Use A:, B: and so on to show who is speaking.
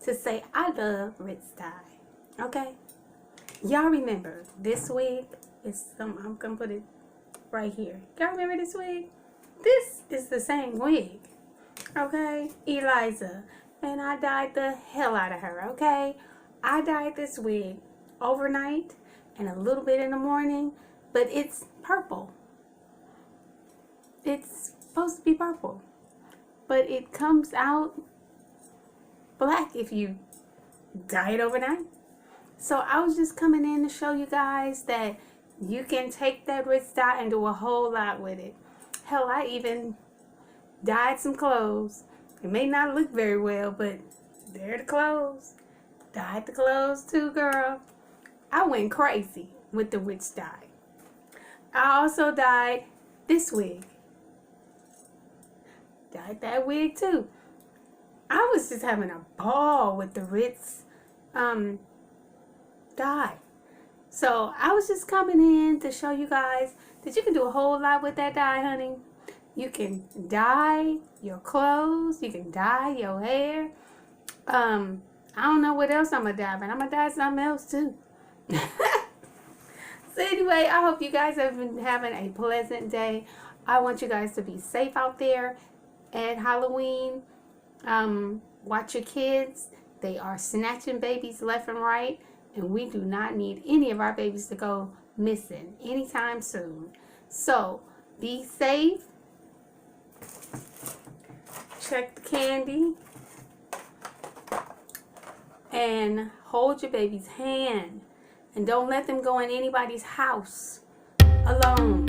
A: to say I love Ritz dye. Okay? Y'all remember this wig is I'm gonna put it right here. Y'all remember this wig? This is the same wig. Okay? Eliza. And I dyed the hell out of her. Okay? I dyed this wig overnight and a little bit in the morning, but it's purple. It's supposed to be purple, but it comes out black if you dye it overnight. So I was just coming in to show you guys that you can take that Ritz dye and do a whole lot with it. Hell, I even dyed some clothes. It may not look very well, but they're the clothes. Dyed the clothes too, girl. I went crazy with the Ritz dye. I also dyed this wig. Dyed that wig too. I was just having a ball with the Ritz dye. So I was just coming in to show you guys that you can do a whole lot with that dye, honey. You can dye your clothes. You can dye your hair. I don't know what else I'm going to dye, but I'm going to dye something else too. So anyway, I hope you guys have been having a pleasant day. I want you guys to be safe out there at Halloween. Watch your kids. They are snatching babies left and right, and we do not need any of our babies to go missing anytime soon. So be safe. Check the candy. And hold your baby's hand. And don't let them go in anybody's house alone.